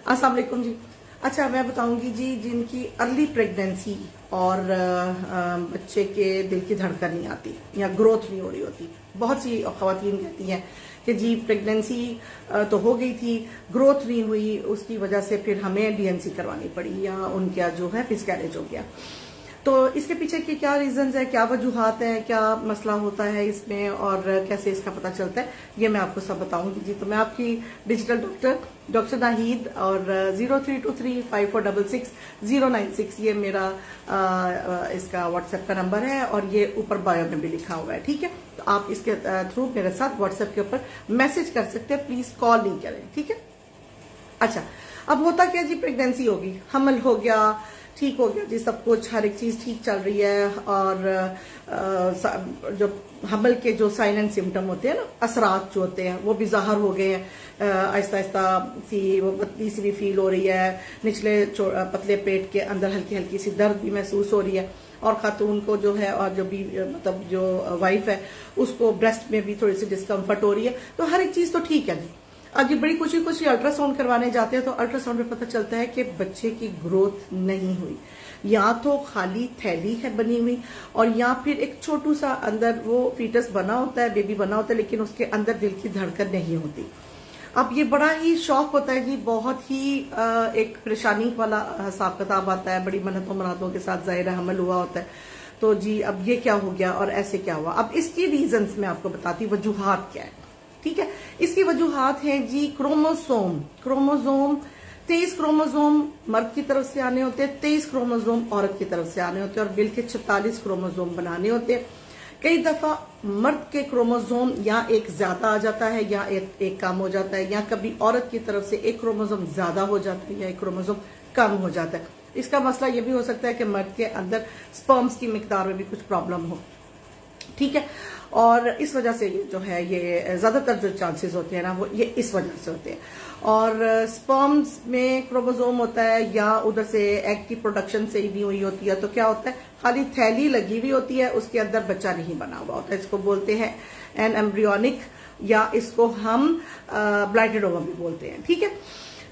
अस्सलाम वालेकुम जी। अच्छा, मैं बताऊंगी जी, जिनकी अर्ली प्रेगनेंसी और बच्चे के दिल की धड़कन नहीं आती या ग्रोथ नहीं हो रही होती। बहुत सी खवातीन कहती हैं कि जी प्रेगनेंसी तो हो गई थी, ग्रोथ नहीं हुई, उसकी वजह से फिर हमें डीएनसी करवानी पड़ी या उनका जो है मिसकैरेज हो गया। तो इसके पीछे की क्या रीजंस है, क्या वजूहात है, क्या मसला होता है इसमें और कैसे इसका पता चलता है, ये मैं आपको सब बताऊंगी जी। तो मैं आपकी डिजिटल डॉक्टर नाहीद और 03235466 ये मेरा इसका व्हाट्सएप का नंबर है और ये ऊपर बायो में भी लिखा हुआ है। ठीक है, तो आप इसके थ्रू मेरे साथ व्हाट्सएप के ऊपर मैसेज कर सकते हैं, प्लीज कॉल नहीं करें। ठीक है। अच्छा, अब होता क्या जी, प्रेगनेंसी होगी, हमल हो गया, ठीक हो गया जी, सब कुछ, हर एक चीज ठीक चल रही है और जो हमल के जो साइन एंड सिम्टम होते हैं ना, असरात जो होते हैं वो भी ज़ाहिर हो गए हैं। आहिस्ता आहिस्ता सी वो पतली सी भी फील हो रही है, निचले पतले पेट के अंदर हल्की हल्की सी दर्द भी महसूस हो रही है और खातून को जो है और जो भी मतलब जो वाइफ है उसको ब्रेस्ट में भी थोड़ी सी डिस्कम्फर्ट हो रही है। तो हर एक चीज तो ठीक है जी। आज ये बड़ी खुशी खुशी अल्ट्रासाउंड करवाने जाते हैं तो अल्ट्रासाउंड में पता चलता है कि बच्चे की ग्रोथ नहीं हुई, या तो खाली थैली है बनी हुई और या फिर एक छोटू सा अंदर वो फीटस बना होता है, बेबी बना होता है, लेकिन उसके अंदर दिल की धड़कन नहीं होती। अब ये बड़ा ही शौक होता है जी, बहुत ही एक परेशानी वाला हिसाब किताब आता है, बड़ी मन्नतों मनातों के साथ ज़ाहिर हमल हुआ होता है। तो जी अब ये क्या हो गया और ऐसे क्या हुआ। अब इसकी रीजंस मैं आपको बताती हूँ, वजूहात क्या है। ठीक है, इसकी वजूहात है जी क्रोमोसोम 23 क्रोमोसोम मर्द की तरफ से आने होते हैं, 23 क्रोमोसोम औरत की तरफ से आने होते हैं और मिल के 46 क्रोमोसोम बनाने होते हैं। कई दफा मर्द के क्रोमोसोम या एक ज्यादा आ जाता है या एक कम हो जाता है, या कभी औरत की तरफ से एक क्रोमोसोम ज्यादा हो जाता है या एक क्रोमोसोम कम हो जाता है। इसका मसला ये भी हो सकता है कि मर्द के अंदर स्पर्म्स की मिकदार में भी कुछ प्रॉब्लम हो। ठीक है, और इस वजह से ये जो है ये ज्यादातर जो चांसेस होते हैं ना वो ये इस वजह से होते हैं। और स्पर्म्स में क्रोमोसोम होता है या उधर से एग की प्रोडक्शन से ही नहीं हुई होती है, तो क्या होता है, खाली थैली लगी हुई होती है, उसके अंदर बच्चा नहीं बना हुआ होता है। इसको बोलते हैं एन एम्ब्रियोनिक या इसको हम ब्लाइंडेड ओवम भी बोलते हैं। ठीक है,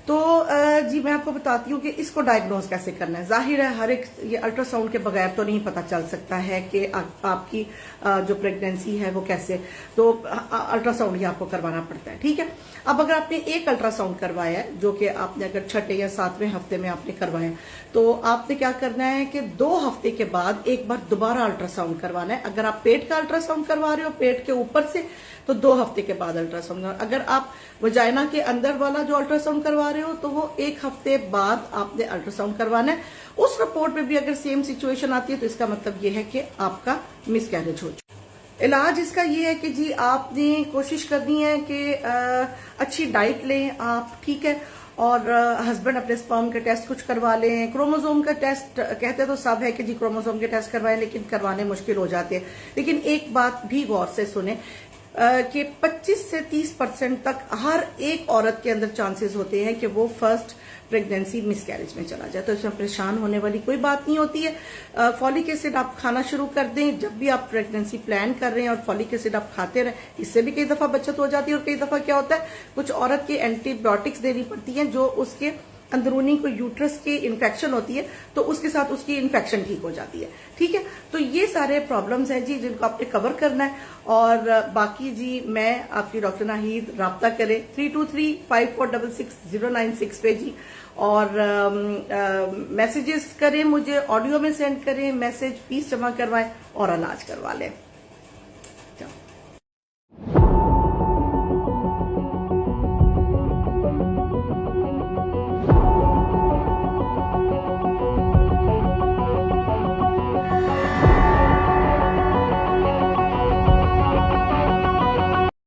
तो जी मैं आपको बताती हूँ कि इसको डायग्नोज कैसे करना है। जाहिर है हर एक ये अल्ट्रासाउंड के बगैर तो नहीं पता चल सकता है कि आपकी जो प्रेगनेंसी है वो कैसे, तो अल्ट्रासाउंड ही आपको करवाना पड़ता है। ठीक है, अब अगर आपने एक अल्ट्रासाउंड करवाया है, जो कि आपने अगर 6 या 7वें हफ्ते में आपने करवाया, तो आपने क्या करना है कि 2 हफ्ते के बाद एक बार दोबारा अल्ट्रासाउंड करवाना है। अगर आप पेट का अल्ट्रासाउंड करवा रहे हो पेट के ऊपर से, तो 2 हफ्ते के बाद अल्ट्रासाउंड। अगर आप वजाइना के अंदर वाला जो अल्ट्रासाउंड करवा रहे हो तो वो 1 हफ्ते बाद आपने अल्ट्रासाउंड करवाना है। उस रिपोर्ट में भी अगर सेम सिचुएशन आती है तो इसका मतलब ये है कि आपका मिसकैरेज हो चुका। इलाज इसका ये है कि जी आपने कोशिश करनी है कि अच्छी डाइट लें आप। ठीक है, और हस्बैंड अपने स्पर्म के टेस्ट कुछ करवा लें। क्रोमोसोम का टेस्ट कहते तो सब है कि जी क्रोमोसोम के टेस्ट करवाएं, लेकिन करवाने मुश्किल हो जाते हैं। लेकिन एक बात भी गौर से सुने कि 25 से 30% तक हर एक औरत के अंदर चांसेस होते हैं कि वो फर्स्ट प्रेगनेंसी मिसकैरेज में चला जाए। तो इसमें परेशान होने वाली कोई बात नहीं होती है। फॉलिक एसिड आप खाना शुरू कर दें जब भी आप प्रेगनेंसी प्लान कर रहे हैं, और फॉलिक एसिड आप खाते रहें, इससे भी कई दफा बचत हो जाती है। और कई दफा क्या होता है, कुछ औरत के एंटीबायोटिक्स देनी पड़ती हैं जो उसके अंदरूनी को यूट्रस की इन्फेक्शन होती है, तो उसके साथ उसकी इन्फेक्शन ठीक हो जाती है। ठीक है, तो ये सारे प्रॉब्लम्स हैं जी जिनको आपने कवर करना है। और बाकी जी मैं आपकी डॉक्टर नाहीद, राब्ता करें 3235466096 पे जी, और मैसेजेस करें, मुझे ऑडियो में सेंड करें मैसेज, फीस जमा करवाएं और इलाज करवा लें।